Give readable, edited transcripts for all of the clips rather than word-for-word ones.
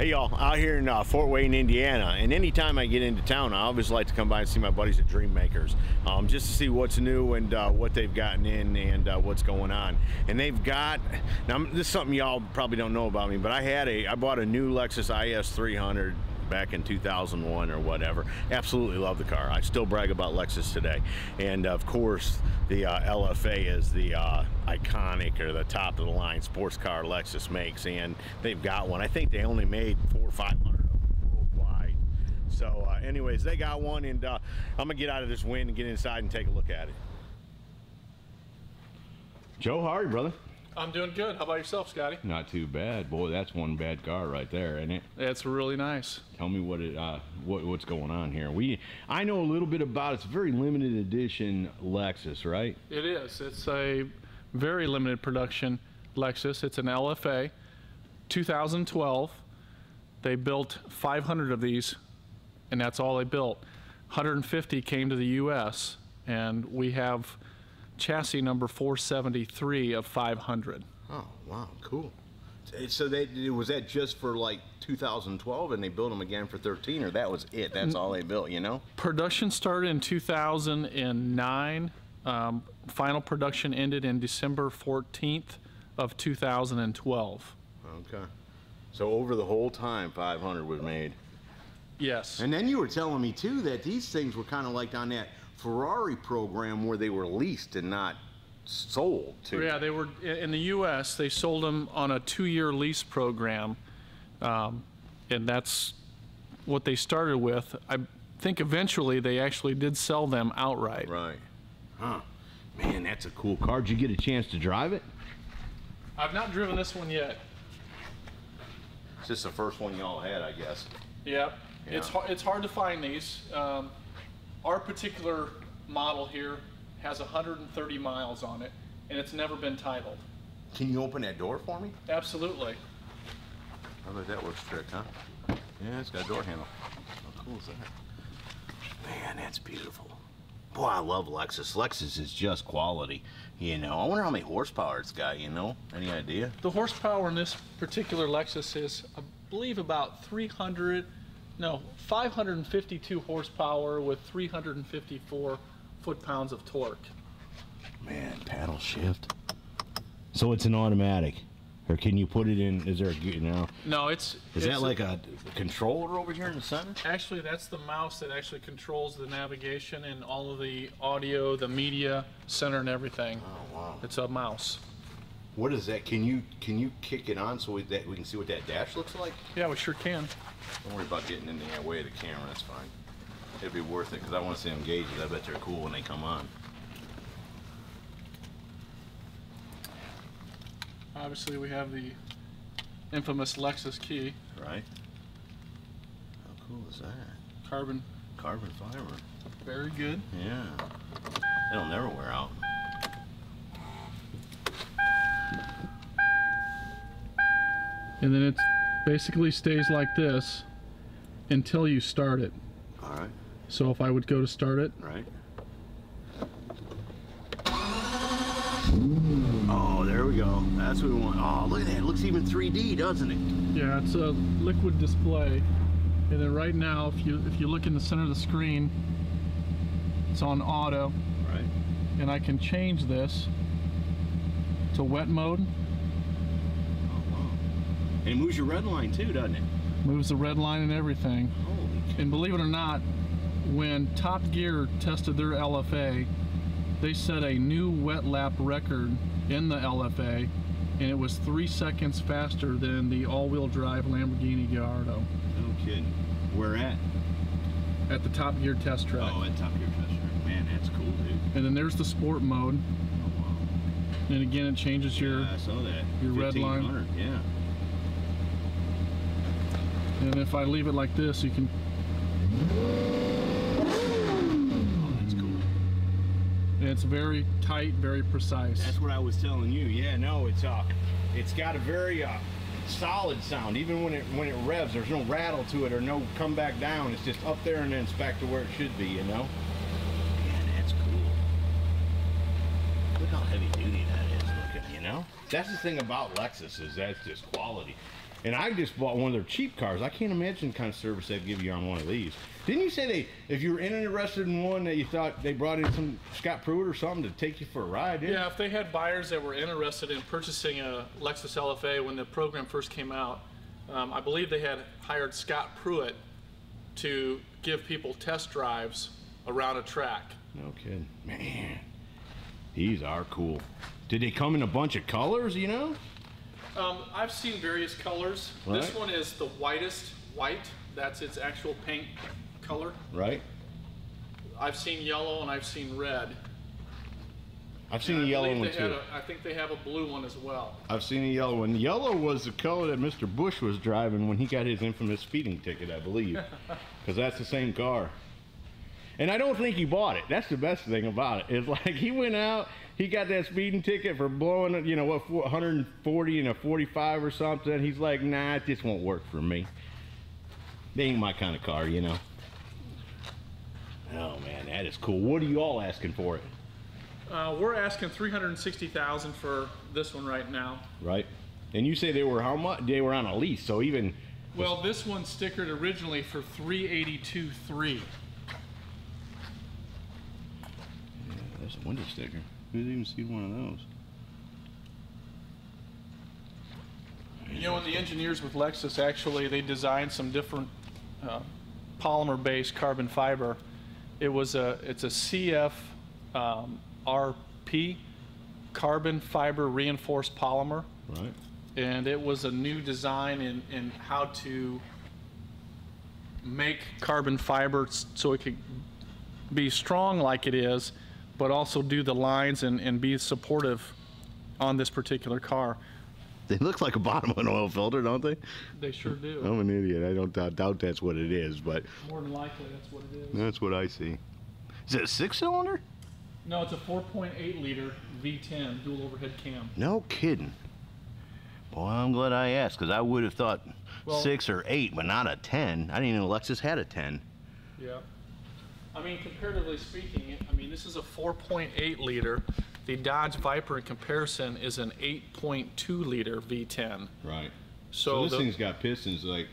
Hey y'all, out here in Fort Wayne, Indiana, and anytime I get into town, I always like to come by and see my buddies at Dream Makers, just to see what's new and what they've gotten in and what's going on. And they've got, now this is something y'all probably don't know about me, but I bought a new Lexus IS 300 back in 2001 or whatever. Absolutely love the car. I still brag about Lexus today. And of course, the LFA is the iconic or the top of the line sports car Lexus makes, and they've got one. I think they only made 400 or 500 of them worldwide. So anyways, they got one, and I'm gonna get out of this wind and get inside and take a look at it. Joe, how are you, brother? I'm doing good. How about yourself, Scotty? Not too bad. Boy, that's one bad car right there, isn't it? It's really nice. Tell me what's going on here. I know a little bit about it. It's a very limited edition Lexus, right? It is. It's a very limited production Lexus. It's an LFA, 2012. They built 500 of these, and that's all they built. 150 came to the U.S., and we have chassis number 473 of 500. Oh wow, cool. So was that just for like 2012 and they built them again for 13, or that was it? That's all they built, you know? Production started in 2009. Final production ended in December 14th of 2012. Okay. So over the whole time 500 was made. Yes. And then you were telling me too that these things were kind of like on that Ferrari program where they were leased and not sold too. Yeah, they were in the U.S. They sold them on a 2-year lease program, and that's what they started with. I think eventually they actually did sell them outright. Right. Huh. Man, that's a cool car. Did you get a chance to drive it? I've not driven this one yet. It's just the first one y'all had, I guess. Yep. Yeah. It's hard to find these. Our particular model here has 130 miles on it, and it's never been titled. Can you open that door for me? Absolutely. I bet that works trick, huh? Yeah, it's got a door handle. How cool is that? Man, that's beautiful. Boy, I love Lexus. Lexus is just quality, you know. I wonder how many horsepower it's got, you know? Any idea? The horsepower in this particular Lexus is, I believe, about 552 horsepower with 354 foot-pounds of torque. Man, paddle shift. So it's an automatic, or can you put it in? Is there a, you know? No, Is that like a controller over here in the center? Actually, that's the mouse that actually controls the navigation and all of the audio, the media center, and everything. Oh wow! It's a mouse. What is that? Can you kick it on so we can see what that dash looks like? Yeah, we sure can. Don't worry about getting in the way of the camera. That's fine. It'd be worth it because I want to see them gauges. I bet they're cool when they come on. Obviously, we have the infamous Lexus Key. Right. How cool is that? Carbon fiber. Very good. Yeah. It'll never wear out. And then it basically stays like this until you start it. All right. So if I would go to start it. Right. Oh, there we go. That's what we want. Oh, look at that. It looks even 3D, doesn't it? Yeah, it's a liquid display. And then right now, if you look in the center of the screen, it's on auto. Right. And I can change this to wet mode. Oh, wow. And it moves your red line too, doesn't it? Moves the red line and everything. Holy cow. And believe it or not, when Top Gear tested their LFA, they set a new wet lap record in the LFA, and it was 3 seconds faster than the all-wheel drive Lamborghini Gallardo. No kidding. Where at? At the Top Gear test track. Oh, at Top Gear test track. Man, that's cool, dude. And then there's the sport mode. Oh, wow. And again, it changes your I saw that. your red line. Yeah. And if I leave it like this, you can. Oh, that's cool. And it's very tight, very precise. That's what I was telling you. Yeah, no, it's got a very solid sound. Even when it revs, there's no rattle to it or no come back down. It's just up there and then it's back to where it should be, you know? Man, that's cool. Look how heavy duty that is, you know? That's the thing about Lexus, is that's just quality. And I just bought one of their cheap cars. I can't imagine the kind of service they'd give you on one of these. Didn't you say if you were interested in one that you thought they brought in some Scott Pruitt or something to take you for a ride? Yeah, if they had buyers that were interested in purchasing a Lexus LFA when the program first came out, I believe they had hired Scott Pruitt to give people test drives around a track. No kidding. Man, these are cool. Did they come in a bunch of colors, you know? I've seen various colors. Right. This one is the whitest white. That's its actual paint color. Right. I've seen yellow and I've seen red. I've seen a yellow one too. I think they have a blue one as well. I've seen a yellow one. Yellow was the color that Mr. Bush was driving when he got his infamous speeding ticket, I believe. Because that's the same car. And I don't think he bought it. That's the best thing about it. It's like he went out, he got that speeding ticket for blowing, you know, what, 140 and a 45 or something. He's like, nah, it just won't work for me. They ain't my kind of car, you know. Oh man, that is cool. What are you all asking for it? We're asking $360,000 for this one right now. Right. And you say they were how much? They were on a lease, so even. Well, this one stickered originally for $382,300. Yeah, there's a window sticker. Who's even seen one of those? You know, when the engineers with Lexus actually they designed some different polymer-based carbon fiber. It's a CF RP, carbon fiber reinforced polymer. Right. And it was a new design in how to make carbon fiber so it could be strong like it is, but also do the lines and be supportive on this particular car. They look like a bottom of an oil filter, don't they? They sure do. I'm an idiot. I don't doubt that's what it is, but More than likely, that's what it is. that's what I see. Is it a 6-cylinder? No, it's a 4.8 liter V10 dual overhead cam. No kidding. Boy, I'm glad I asked, because I would have thought 6 or 8, but not a 10. I didn't even know Lexus had a 10. Yeah. I mean, comparatively speaking, I mean, this is a 4.8 liter. The Dodge Viper, in comparison, is an 8.2 liter V10. Right. So this thing's got pistons like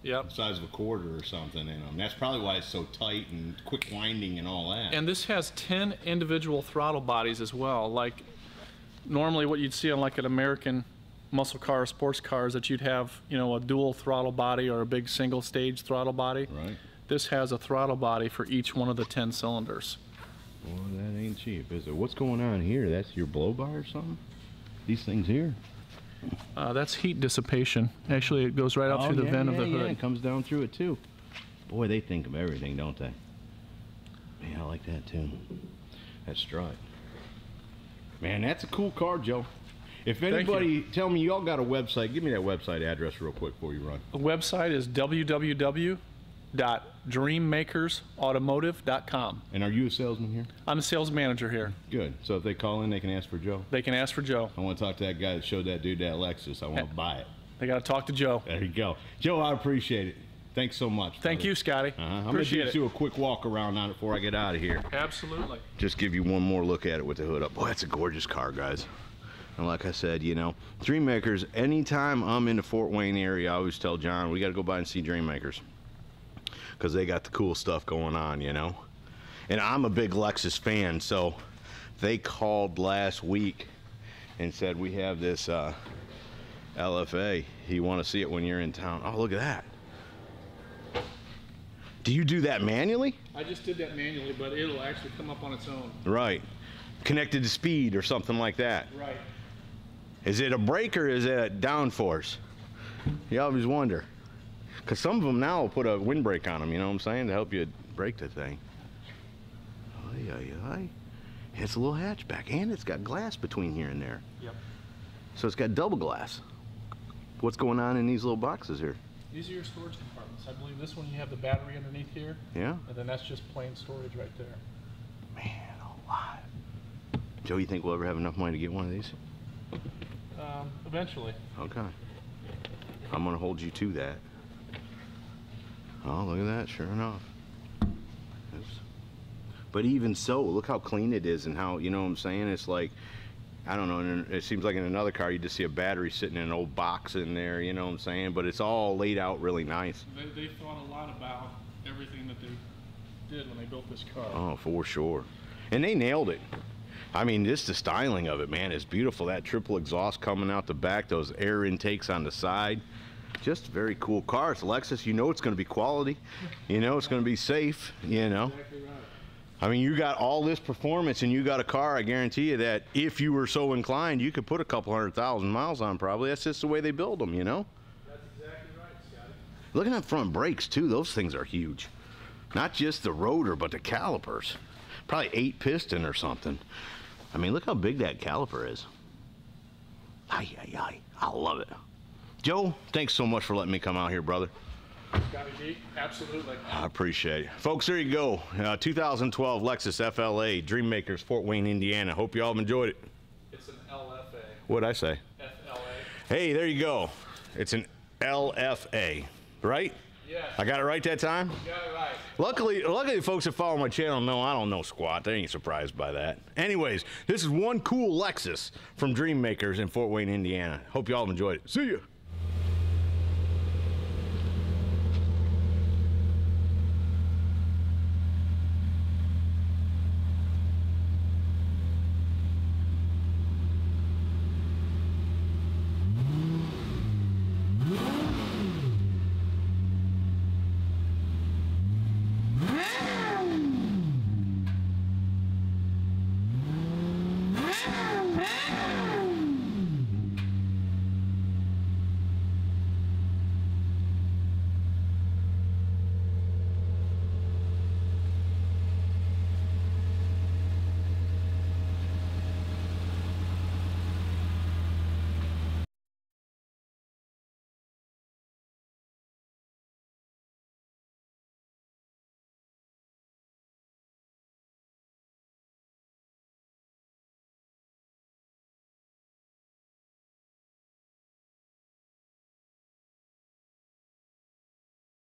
yep. the size of a quarter or something in them. That's probably why it's so tight and quick winding and all that. And this has 10 individual throttle bodies as well. Like normally what you'd see on like an American muscle car or sports car is that you'd have, you know, a dual throttle body or a big single stage throttle body. Right. This has a throttle body for each one of the 10 cylinders. Well, that ain't cheap, is it? What's going on here? That's your blow bar or something? These things here? That's heat dissipation. Actually, it goes right out through the vent of the hood. Yeah, it comes down through it too. Boy, they think of everything, don't they? Man, I like that too. That strut. Man, that's a cool car, Joe. If anybody, tell me, y'all got a website. Give me that website address real quick before you run. The website is www.dreammakersautomotive.com. And are you a salesman here? I'm a sales manager here. Good. So if they call in, they can ask for Joe? They can ask for Joe. I want to talk to that guy that showed that dude that Lexus. I want to buy it. They got to talk to Joe. There you go. Joe, I appreciate it. Thanks so much. Thank you, Scotty. I'm going to do a quick walk around on it before I get out of here. Absolutely. Just give you one more look at it with the hood up. Boy, that's a gorgeous car, guys. And like I said, you know, Dream Makers, anytime I'm in the Fort Wayne area, I always tell John, we got to go by and see Dream Makers. Because they got the cool stuff going on, you know. And I'm a big Lexus fan, so they called last week and said, we have this LFA. You want to see it when you're in town. Oh, look at that. Do you do that manually? I just did that manually, but it'll actually come up on its own. Right. Connected to speed or something like that. Right. Is it a brake or is it a downforce? You always wonder. Because some of them now will put a windbreak on them, you know what I'm saying, to help you brake the thing. Ay, ay, ay. It's a little hatchback, and it's got glass between here and there. Yep. So it's got double glass. What's going on in these little boxes here? These are your storage compartments. I believe this one you have the battery underneath here. Yeah? And then that's just plain storage right there. Man, a lot. Joe, you think we'll ever have enough money to get one of these? Eventually. Okay. I'm going to hold you to that. Oh, look at that, sure enough. But even so, look how clean it is and how, you know what I'm saying? It's like, I don't know, and it seems like in another car you just see a battery sitting in an old box in there, you know what I'm saying? But it's all laid out really nice. They thought a lot about everything that they did when they built this car. Oh, for sure. And they nailed it. I mean, just the styling of it, man, is beautiful. That triple exhaust coming out the back, those air intakes on the side. Just a very cool car. It's Lexus. You know it's going to be quality. You know it's going to be safe, you know. Exactly right. I mean, you got all this performance and you got a car, I guarantee you that if you were so inclined, you could put a couple 100,000 miles on probably. That's just the way they build them, you know. That's exactly right, Scotty. Look at that front brakes, too. Those things are huge. Not just the rotor, but the calipers. Probably 8 piston or something. I mean, look how big that caliper is. Ay, ay, ay. I love it. Joe, thanks so much for letting me come out here, brother. Scotty G, absolutely. I appreciate it. Folks, there you go. 2012 Lexus FLA, Dreammakers, Fort Wayne, Indiana. Hope you all enjoyed it. It's an LFA. What'd I say? FLA. Hey, there you go. It's an LFA, right? Yes. I got it right that time? You got it right. Luckily, the folks that follow my channel know I don't know squat. They ain't surprised by that. Anyways, this is one cool Lexus from Dreammakers in Fort Wayne, Indiana. Hope you all enjoyed it. See ya.